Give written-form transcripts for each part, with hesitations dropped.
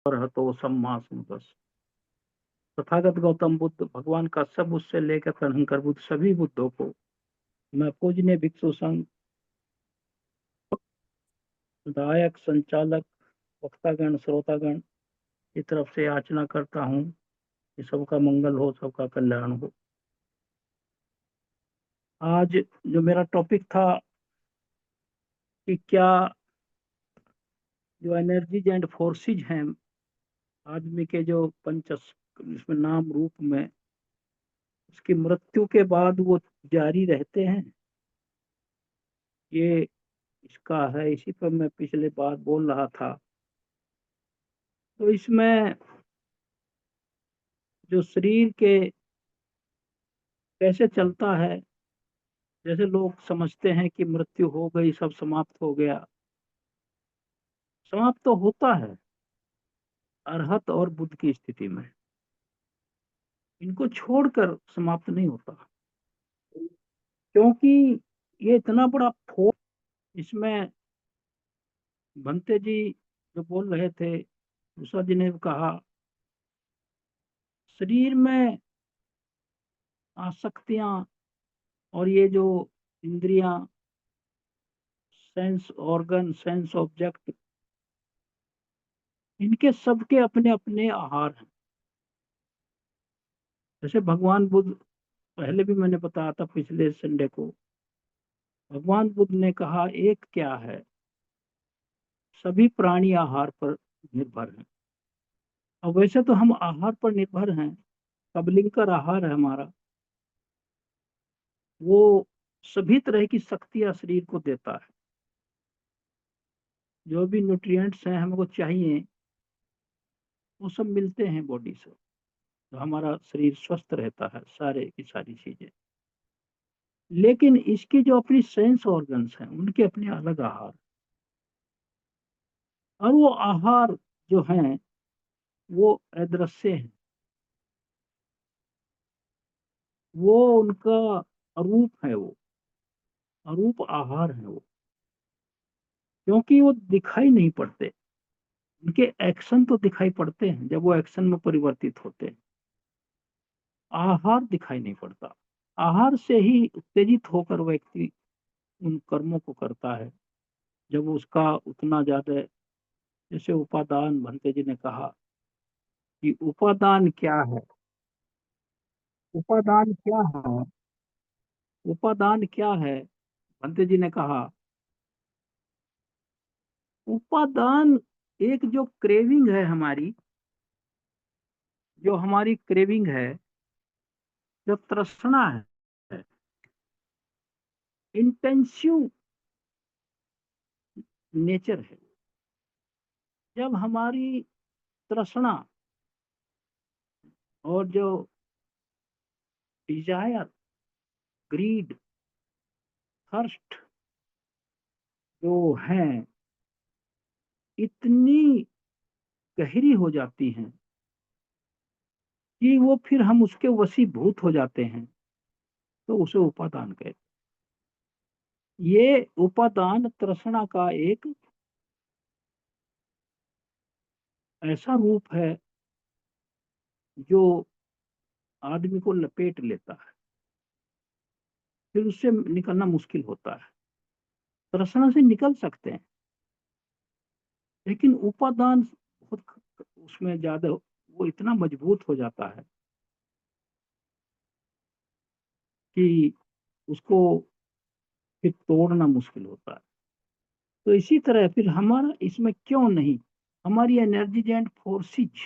हतो सम्मा संबुद्धस्स। तथागत गौतम बुद्ध भगवान का सब उससे लेकर तनहंकर बुद्ध सभी बुद्धों को मैं पूजनीय भिक्षु संघ दायक संचालक वक्तागण श्रोतागण की तरफ से याचना करता हूँ कि सबका मंगल हो, सबका कल्याण हो। आज जो मेरा टॉपिक था कि क्या जो एनर्जीज एंड फोर्सेज हैं आदमी के, जो पंच इसमें नाम रूप में, उसकी मृत्यु के बाद वो जारी रहते हैं, ये इसका है। इसी पर मैं पिछले बार बोल रहा था। तो इसमें जो शरीर के कैसे चलता है, जैसे लोग समझते हैं कि मृत्यु हो गई, सब समाप्त हो गया। समाप्त तो होता है अरहत और बुद्ध की स्थिति में, इनको छोड़कर समाप्त नहीं होता, क्योंकि ये इतना बड़ा फोर्स इसमें। भंते जी जो बोल रहे थे, उषा जी ने कहा, शरीर में आसक्तियां और ये जो इंद्रियां, सेंस ऑर्गन, सेंस ऑब्जेक्ट, इनके सबके अपने अपने आहार हैं। जैसे भगवान बुद्ध, पहले भी मैंने बताया था पिछले संडे को, भगवान बुद्ध ने कहा एक क्या है, सभी प्राणी आहार पर निर्भर हैं। अब वैसे तो हम आहार पर निर्भर हैं, कबलिंकर आहार है हमारा, वो सभी तरह की शक्तियां शरीर को देता है। जो भी न्यूट्रिएंट्स हैं हमको चाहिए, वो सब मिलते हैं बॉडी से, तो हमारा शरीर स्वस्थ रहता है, सारे की सारी चीजें। लेकिन इसकी जो अपनी सेंस ऑर्गन्स हैं, उनके अपने अलग आहार, और वो आहार जो हैं वो अदृश्य हैं, वो उनका अरूप है, वो अरूप आहार है वो, क्योंकि वो दिखाई नहीं पड़ते। उनके एक्शन तो दिखाई पड़ते हैं जब वो एक्शन में परिवर्तित होते हैं, आहार दिखाई नहीं पड़ता। आहार से ही उत्तेजित होकर व्यक्ति उन कर्मों को करता है, जब उसका उतना ज्यादा, जैसे उपादान, भंते जी ने कहा कि उपादान क्या है। उपादान क्या है? उपादान क्या है? भंते जी ने कहा, उपादान एक जो क्रेविंग है हमारी, जो हमारी क्रेविंग है, जो तृष्णा है, इंटेंसिव नेचर है। जब हमारी तृष्णा और जो डिजायर, ग्रीड, थर्स्ट जो है इतनी गहरी हो जाती हैं कि वो फिर हम उसके वशीभूत हो जाते हैं, तो उसे उपादान कहते हैं। ये उपादान तृष्णा का एक ऐसा रूप है जो आदमी को लपेट लेता है, फिर उससे निकलना मुश्किल होता है। तृष्णा से निकल सकते हैं, लेकिन उपादान बहुत उसमें ज्यादा, वो इतना मजबूत हो जाता है कि उसको फिर तोड़ना मुश्किल होता है। तो इसी तरह फिर हमारा इसमें क्यों नहीं, हमारी एनर्जीज एंड फोर्सेज,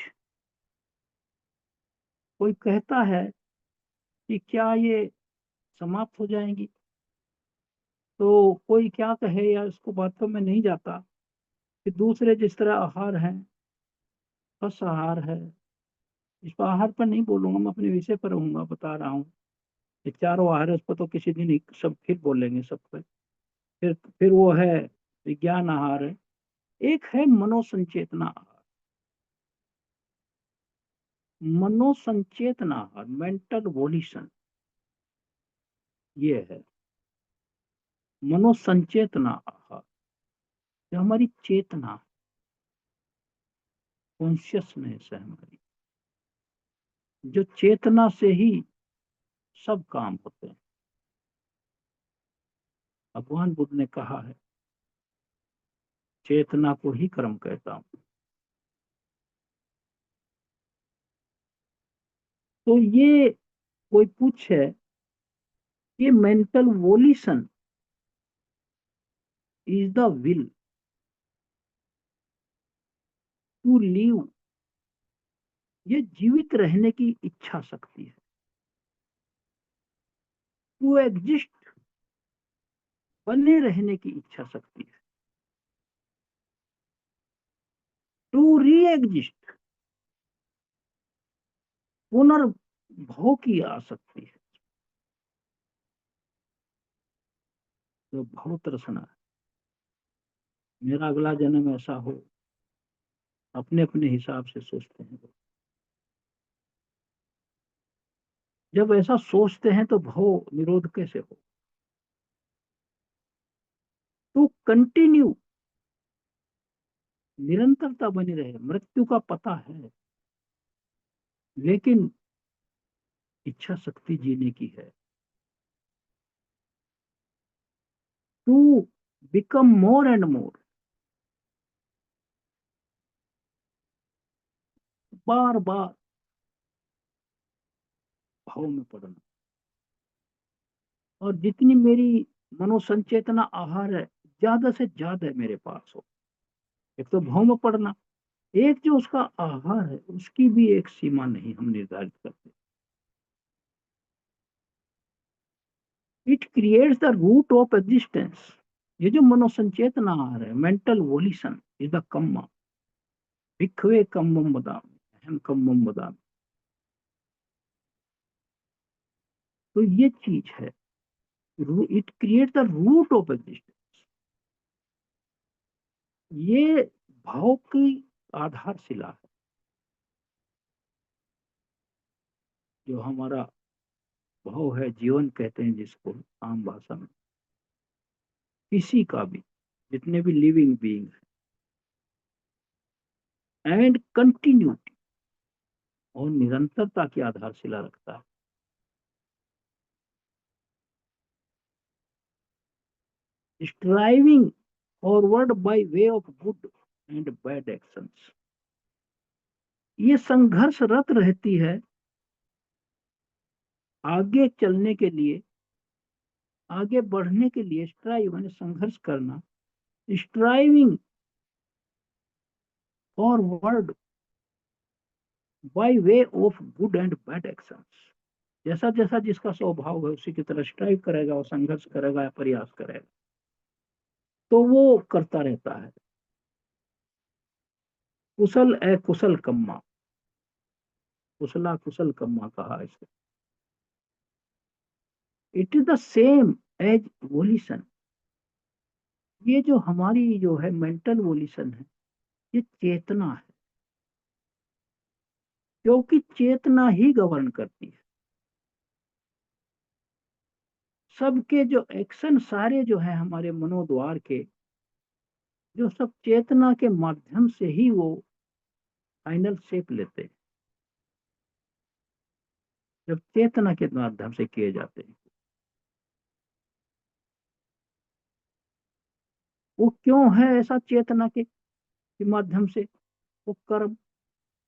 कोई कहता है कि क्या ये समाप्त हो जाएंगी, तो कोई क्या कहे, या इसको बात पर मैं नहीं जाता कि दूसरे जिस तरह आहार हैं, फस आहार है, इस पर आहार पर नहीं बोलूंगा, मैं अपने विषय पर रहूंगा, बता रहा हूँ। ये चारों आहार है, उस पर तो किसी दिन सब फिर बोलेंगे सब पे। फिर वो है विज्ञान आहार है, एक है मनोसंचेतना आहार। मनोसंचेतना आहार, मेंटल वोल्यूशन, ये है मनोसंचेतना आहार। जो हमारी चेतना, कॉन्शियसनेस है हमारी, जो चेतना से ही सब काम होते हैं। भगवान बुद्ध ने कहा है, चेतना को ही कर्म कहता हूं। तो ये कोई पूछे, ये mental volition is the will to live, ये जीवित रहने की इच्छा शक्ति है। टू एग्जिस्ट, बने रहने की इच्छा शक्ति है। टू री एग्जिस्ट, पुनर्भव की आसक्ति है। जो भव तृष्णा है, मेरा अगला जन्म ऐसा हो, अपने अपने हिसाब से सोचते हैं। जब ऐसा सोचते हैं तो भव निरोध कैसे हो? टू कंटिन्यू, निरंतरता बनी रहे। मृत्यु का पता है, लेकिन इच्छा शक्ति जीने की है। To become more and more, बार बार भाव में पड़ना। और जितनी मेरी मनोसंचेतना आहार है, ज्यादा से ज्यादा मेरे पास हो। एक तो भाव में पड़ना, एक जो उसका आहार है उसकी भी एक सीमा नहीं हम निर्धारित करते। It creates the root of existence. ये जो मनोसंचेतना आहार है, मेंटल वोल्यूशन इज द कम्मा। भिक्खवे कम्मम वदामि, अहम कम्मम वदामि। तो ये चीज है, it create the root of existence. ये भाव की आधारशिला है। जो हमारा भाव है, जीवन कहते हैं जिसको आम भाषा में, किसी का भी, जितने भी लिविंग बीइंग है, एंड कंटिन्यूटी, और निरंतरता की आधारशिला रखता है। Striving forward by way of good and bad actions, ये संघर्षरत रहती है आगे चलने के लिए, आगे बढ़ने के लिए। स्ट्राइव यानी संघर्ष करना, striving forward by way of good and bad actions. जैसा जैसा जिसका स्वभाव है उसी की तरह स्ट्राइव करेगा और संघर्ष करेगा या प्रयास करेगा, तो वो करता रहता है। कुशल अकुशल कम्मा, कुशला कुशल कम्मा कहा इसे। It is the same as volition. ये जो हमारी जो है मेंटल वोल्यूशन है, ये चेतना है, क्योंकि चेतना ही गवर्न करती है। सबके जो एक्शन सारे जो है हमारे मनोद्वार के, जो सब चेतना के माध्यम से ही वो फाइनल शेप लेते हैं, जब चेतना के माध्यम से किए जाते हैं। वो क्यों है ऐसा? चेतना के माध्यम से वो कर्म,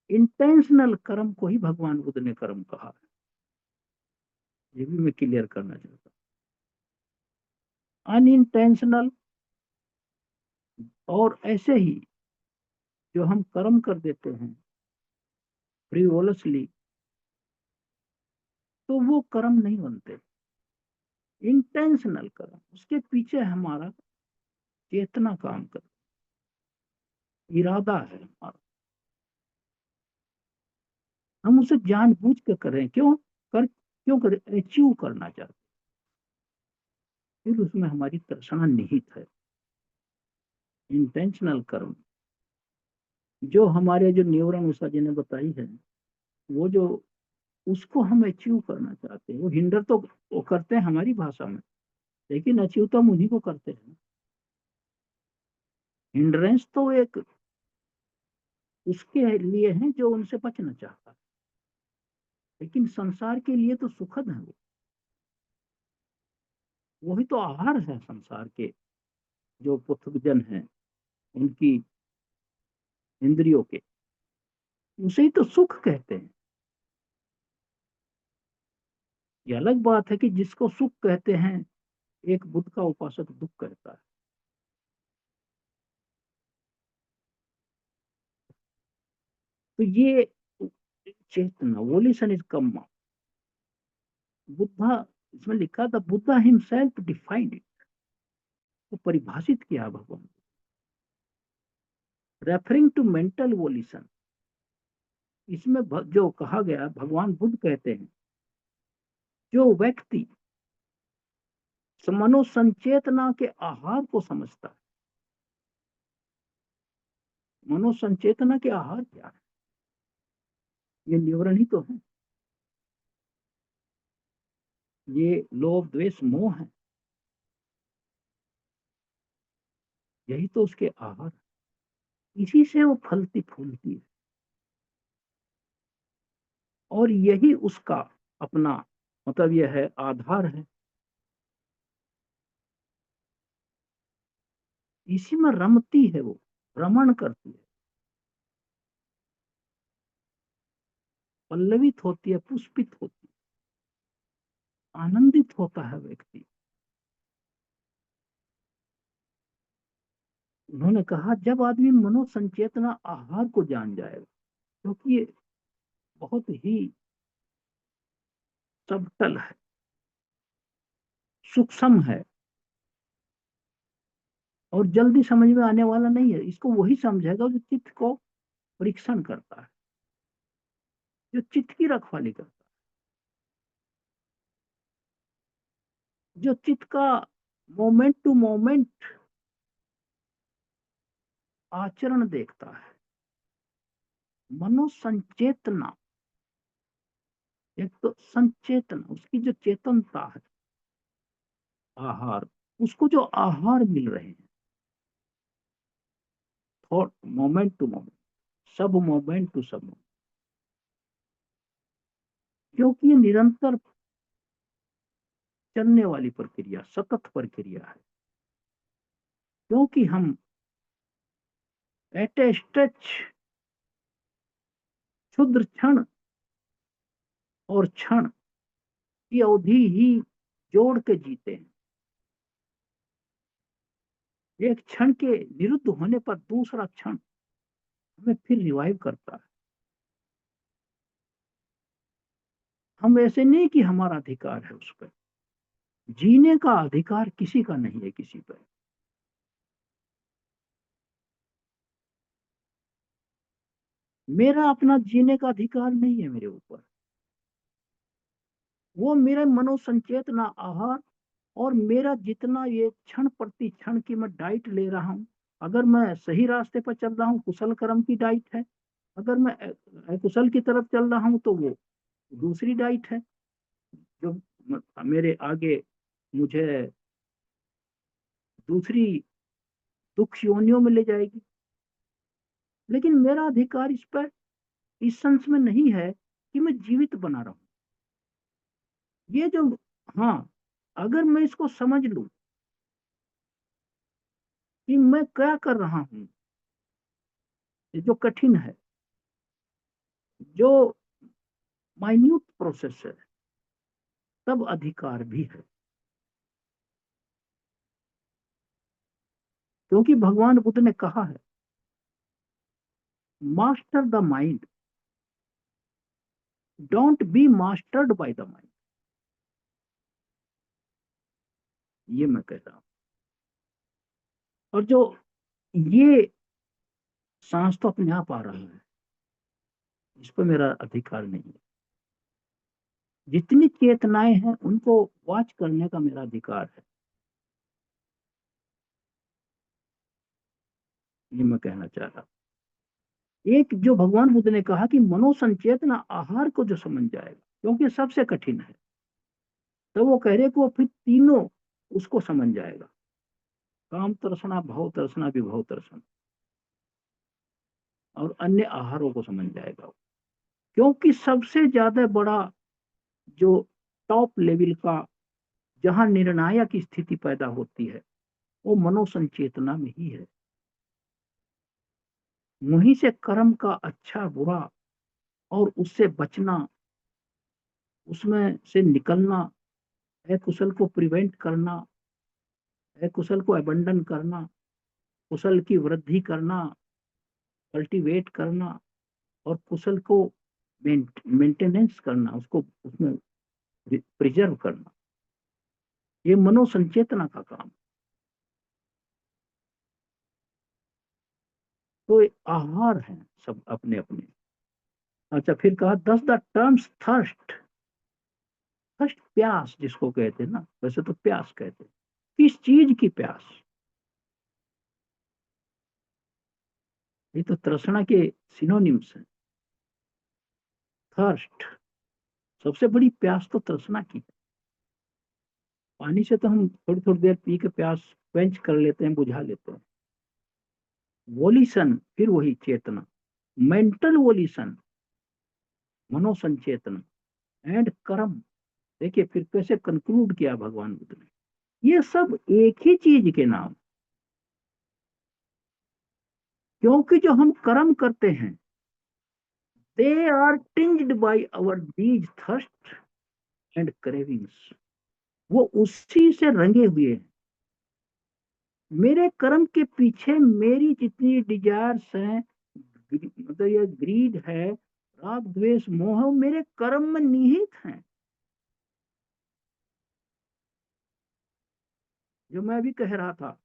इंटेंशनल कर्म को ही भगवान बुद्ध ने कर्म कहा है। ये भी मैं क्लियर करना चाहता हूँ। अनइंटेंशनल और ऐसे ही जो हम कर्म कर देते हैं फ्रीवोलसली, तो वो कर्म नहीं बनते। इंटेंशनल कर्म, उसके पीछे हमारा चेतना काम कर, इरादा है हमारा। हम उसे जानबूझ के करें, क्यों करें? अचीव करना चाहते, फिर उसमें हमारी तृष्णा निहित है। इंटेंशनल कर्म, जो हमारे जो न्यूरन उषा जी ने बताई है, वो जो उसको हम अचीव करना चाहते हैं, वो हिंडर तो वो करते हैं हमारी भाषा में, लेकिन अचीव तो हम उन्हीं को करते हैं। हिंड्रेंस तो एक उसके लिए हैं जो उनसे बचना चाहता है, लेकिन संसार के लिए तो सुखद है वो। वही तो आहार है संसार के, जो पृथुजन हैं उनकी इंद्रियों के, उसे ही तो सुख कहते हैं। ये अलग बात है कि जिसको सुख कहते हैं एक बुद्ध का उपासक दुख कहता है। तो ये चेतना, वोल्यूशन इज कम। बुद्धा, इसमें लिखा था बुद्धा हिमसेल्फ डिफाइंड इट, वो परिभाषित किया भगवान, रेफरिंग टू मेंटल वोल्यूशन। इसमें जो कहा गया, भगवान बुद्ध कहते हैं जो व्यक्ति मनोसंचेतना के आहार को समझता है। मनोसंचेतना के आहार क्या है? ये न्यूरन ही तो है, ये लोभ द्वेष मोह है, यही तो उसके आहार, इसी से वो फलती फूलती है, और यही उसका अपना मतलब यह है आधार है। इसी में रमती है वो, रमण करती है, पल्लवित होती है, पुष्पित होती है, आनंदित होता है व्यक्ति। उन्होंने कहा जब आदमी मनोसंचेतना आहार को जान जाएगा, क्योंकि ये बहुत ही सबटल है, सूक्ष्म है, और जल्दी समझ में आने वाला नहीं है। इसको वही समझेगा जो चित्त को परीक्षण करता है, जो चित्त की रखवाली करता है, जो चित्त का मोमेंट टू मोमेंट आचरण देखता है। मनोसंचेतना, एक तो संचेतना, उसकी जो चेतनता है, आहार, उसको जो आहार मिल रहे हैं, थॉट मोमेंट टू मोमेंट, सब मोमेंट टू सब मोमेंट, क्योंकि ये निरंतर चलने वाली प्रक्रिया, सतत प्रक्रिया है। क्योंकि हम एट ए स्ट्रेच, क्षुद्र क्षण और क्षण की अवधि ही जोड़ के जीते हैं। एक क्षण के विरुद्ध होने पर दूसरा क्षण हमें फिर रिवाइव करता है। हम ऐसे नहीं कि हमारा अधिकार है उस पर, जीने का अधिकार किसी का नहीं है किसी पर। मेरा अपना जीने का अधिकार नहीं है मेरे ऊपर, वो मेरे मनोसंचेतना आहार, और मेरा जितना ये क्षण प्रति क्षण की मैं डाइट ले रहा हूँ, अगर मैं सही रास्ते पर चल रहा हूँ कुशल कर्म की डाइट है, अगर मैं अकुशल की तरफ चल रहा हूँ तो वो दूसरी डाइट है, जो मेरे आगे मुझे दूसरी दुख योनियों में ले जाएगी। लेकिन मेरा अधिकार इस पर, इस सेंस में नहीं है कि मैं जीवित बना रहूं। ये जो, हाँ, अगर मैं इसको समझ लूं कि मैं क्या कर रहा हूं, ये जो कठिन है, जो माइन्यूट प्रोसेस है, तब अधिकार भी है। क्योंकि भगवान बुद्ध ने कहा है master the mind, don't be mastered by the mind. ये मैं कहता हूं। और जो ये सांस तो अपने आप आ रहा है, इस पर मेरा अधिकार नहीं है। जितनी चेतनाएं हैं उनको वॉच करने का मेरा अधिकार है, ये मैं कहना चाह रहा हूं। एक जो भगवान बुद्ध ने कहा कि मनोसंचेतना आहार को जो समझ जाएगा, क्योंकि सबसे कठिन है, तो वो कह रहे कि वो फिर तीनों उसको समझ जाएगा, काम तृष्णा भव तृष्णा विभव तृष्णा। और अन्य आहारों को समझ जाएगा वो। क्योंकि सबसे ज्यादा बड़ा जो टॉप लेवल का जहां निर्णायक स्थिति पैदा होती है वो मनोसंचेतना में ही है। वहीं से कर्म का अच्छा बुरा और उससे बचना, उसमें से निकलना, अकुशल को प्रिवेंट करना, अकुशल को अबंडन करना, कुशल की वृद्धि करना, कल्टीवेट करना, और कुशल को मेंटेनेंस करना, उसको उसमें प्रिजर्व करना, ये मनोसंचेतना का काम। तो ये आहार हैं सब अपने अपने। अच्छा, फिर कहा दस द टर्म्स थर्स्ट। थर्स्ट प्यास जिसको कहते हैं ना, वैसे तो प्यास कहते हैं। किस चीज की प्यास? ये तो तृष्णा के सिनोनिम्स हैं। थर्स्ट, सबसे बड़ी प्यास तो तृष्णा की है। पानी से तो हम थोड़ी थोड़ी देर पी के प्यास क्वेंच कर लेते हैं, बुझा लेते हैं। वोलिशन, फिर वही चेतना, मेंटल वोलिशन, मनोसंचेतना, एंड कर्म। देखिए फिर कैसे कंक्लूड किया भगवान बुद्ध ने, ये सब एक ही चीज के नाम। क्योंकि जो हम कर्म करते हैं, they are tinged by our these thirst and cravings, वो उसी से रंगे हुए हैं। मेरे कर्म के पीछे मेरी जितनी डिजायर्स हैं, मतलब ये ग्रीड है, राग द्वेष मोह, मेरे कर्म में निहित हैं। जो मैं भी कह रहा था,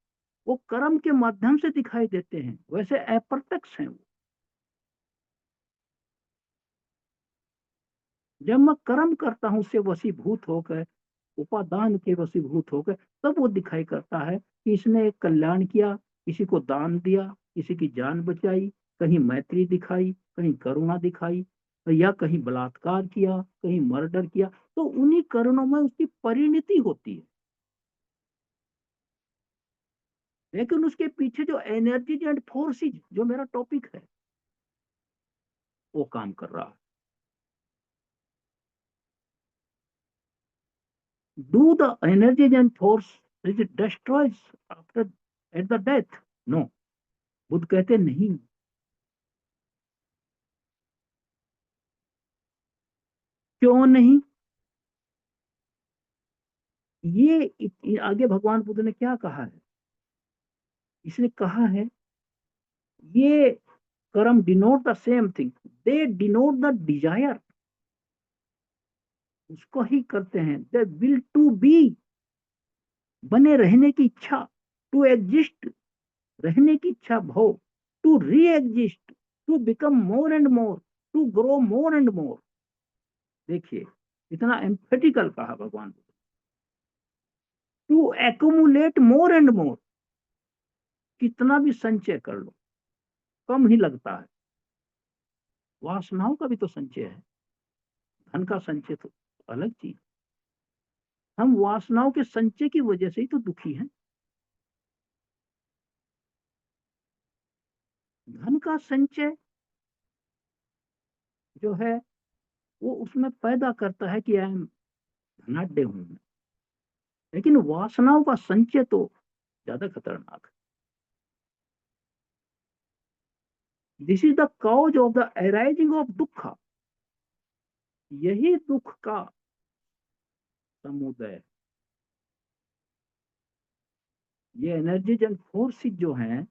वो कर्म के माध्यम से दिखाई देते हैं, वैसे अप्रत्यक्ष हैं वो। जब मैं कर्म करता हूं उससे वशीभूत होकर, उपादान के वशीभूत होकर, तब वो दिखाई करता है कि इसने एक कल्याण किया, किसी को दान दिया, किसी की जान बचाई, कहीं मैत्री दिखाई, कहीं करुणा दिखाई, या कहीं बलात्कार किया, कहीं मर्डर किया। तो उन्हीं कर्मों में उसकी परिणति होती है। लेकिन उसके पीछे जो एनर्जीज एंड फोर्सेज, जो मेरा टॉपिक है, वो काम कर रहा है। Do the energies and force is it destroys after at the death? No. Buddha कहते नहीं। क्यों नहीं? आगे भगवान बुद्ध ने क्या कहा है? इसने कहा है, ये कर्म denote the same thing, they denote the desire. उसको ही करते हैं, दे विल टू बी, बने रहने की इच्छा, टू एग्जिस्ट, रहने की इच्छा, भव, to re exist, to become more and more, to grow more and more. देखिए इतना एम्फेटिकल कहा भगवान, to accumulate more and more. कितना भी संचय कर लो, कम ही लगता है। वासनाओं का भी तो संचय है, धन का संचय तो अलग चीज। हम वासनाओं के संचय की वजह से ही तो दुखी हैं। धन का संचय जो है, वो उसमें पैदा करता है कि आई एम धनाढ्य हूं। लेकिन वासनाओं का संचय तो ज्यादा खतरनाक है। This is the cause of the arising of दुख। यही दुख का समुदय। ये एनर्जीज एंड फोर्सेस जो हैं,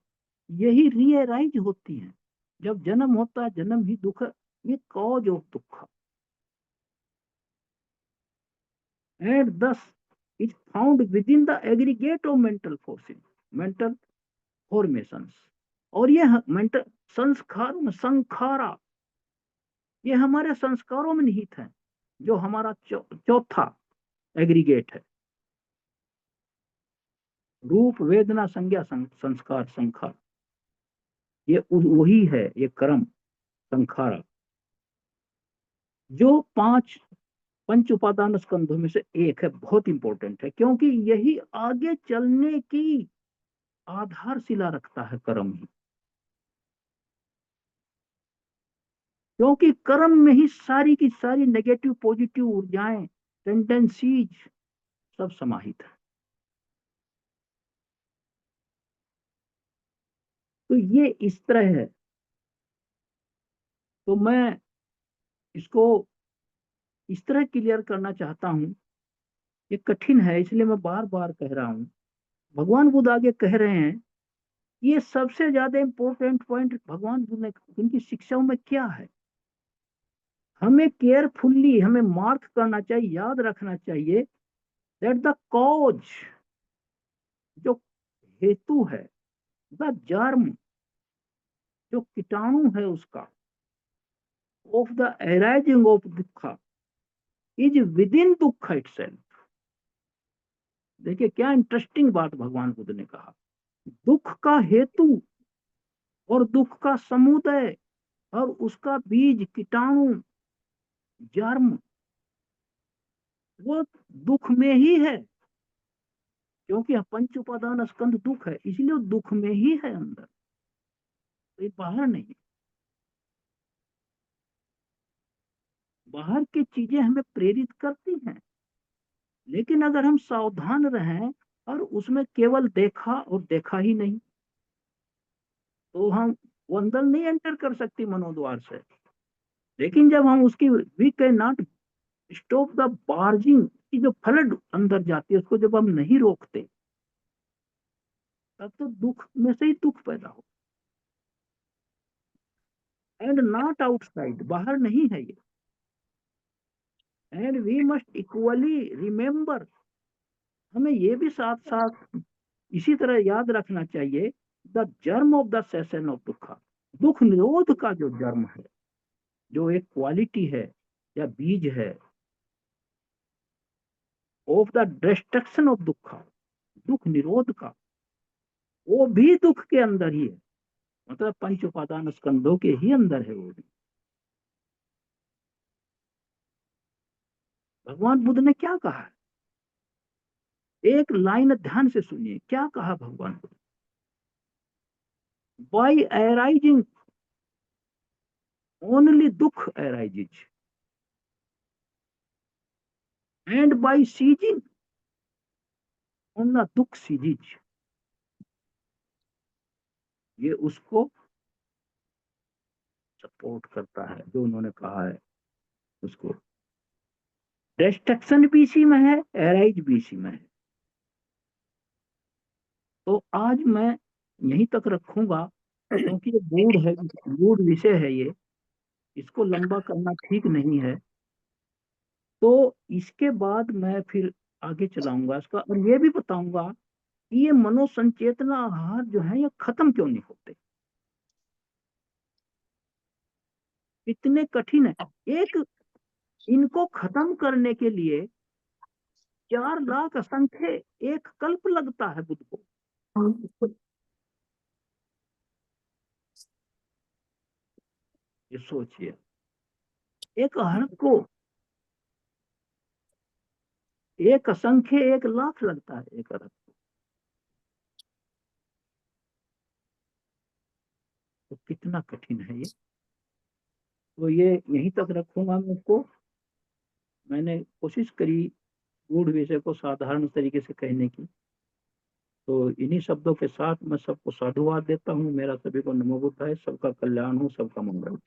यही रियलाइज होती हैं जब जन्म होता है। जन्म ही दुख, ये कॉज ऑफ दुख। एंड दस is found with in the aggregate of mental forces, mental formations. और ये मेंटल संस्कार में, संखारा, ये हमारे संस्कारों में निहित है, जो हमारा चौथा एग्रीगेट है। रूप वेदना संज्ञा संस्कार संखार, ये वही है, ये कर्म संखारा, जो पांच पंच उपादान स्कंधों में से एक है। बहुत इंपॉर्टेंट है, क्योंकि यही आगे चलने की आधारशिला रखता है, कर्म ही। क्योंकि कर्म में ही सारी की सारी नेगेटिव पॉजिटिव ऊर्जाएं, टेंडेंसीज सब समाहित है। तो ये इस तरह है। तो मैं इसको इस तरह क्लियर करना चाहता हूं। ये कठिन है, इसलिए मैं बार बार कह रहा हूं। भगवान बुद्ध आगे कह रहे हैं, ये सबसे ज्यादा इंपॉर्टेंट पॉइंट भगवान बुद्ध ने उनकी शिक्षाओं में क्या है, हमें केयरफुल्ली हमें मार्क करना चाहिए, याद रखना चाहिए, दैट द कॉज, जो हेतु है, द जर्म, जो कीटाणु है उसका, ऑफ द अराइजिंग ऑफ दुखा, इज विद इन दुख इटसेल्फ। देखिए क्या इंटरेस्टिंग बात भगवान बुद्ध ने कहा। दुख का हेतु और दुख का समुदय और उसका बीज कीटाणु, जर्म, वो दुख में ही है। क्योंकि पंच उपादान स्कंध दुख है, इसलिए दुख में ही है अंदर, तो ये बाहर नहीं। बाहर की चीजें हमें प्रेरित करती हैं, लेकिन अगर हम सावधान रहें और उसमें केवल देखा और देखा ही नहीं, तो हम वो अंदर नहीं एंटर कर सकती मनोद्वार से। लेकिन जब हम उसकी we can not stop the barging की जो फ्लड अंदर जाती है, उसको जब हम नहीं रोकते, तब तो दुख में से ही दुख पैदा हो। एंड नॉट आउटसाइड, बाहर नहीं है ये। And we must equally remember, हमें ये भी साथ साथ इसी तरह याद रखना चाहिए, the germ of the session of दुख, दुख निरोध का जो जर्म है, जो एक क्वालिटी है या बीज है, ऑफ द डिस्ट्रक्शन ऑफ दुख, दुख निरोध का, वो भी दुख के अंदर ही है। मतलब पंच उपादान स्कंदों के ही अंदर है वो भी। भगवान बुद्ध ने क्या कहा, एक लाइन ध्यान से सुनिए, क्या कहा भगवान बुद्ध। बाई अराइजिंग ओनली दुख arises, and by ceasing only दुख सीजिज। ये उसको सपोर्ट करता है जो उन्होंने कहा है। उसको डिस्ट्रक्शन भी इसी में है, एराइज भी इसी में है। तो आज मैं यहीं तक रखूंगा, क्योंकि ये गूढ़ है, गूढ़ विषय है ये, इसको लंबा करना ठीक नहीं है। तो इसके बाद मैं फिर आगे चलाऊंगा इसका, और ये भी बताऊंगा कि ये मनोसंचेतना आहार जो है ये खत्म क्यों नहीं होते, इतने कठिन है। एक, इनको खत्म करने के लिए 4 लाख असंख्य एक कल्प लगता है बुद्ध को। ये सोचिए, एक अहर्क को एक असंख्य 1 लाख लगता है एक अरब। तो कितना कठिन है ये। तो ये यहीं तक रखूंगा मैं इसको। मैंने कोशिश करी गूढ़ विषय को साधारण तरीके से कहने की। तो इन्हीं शब्दों के साथ मैं सबको साधुवाद देता हूँ। मेरा सभी को नमो बुद्धाय, सबका कल्याण हो, सबका मंगल हो।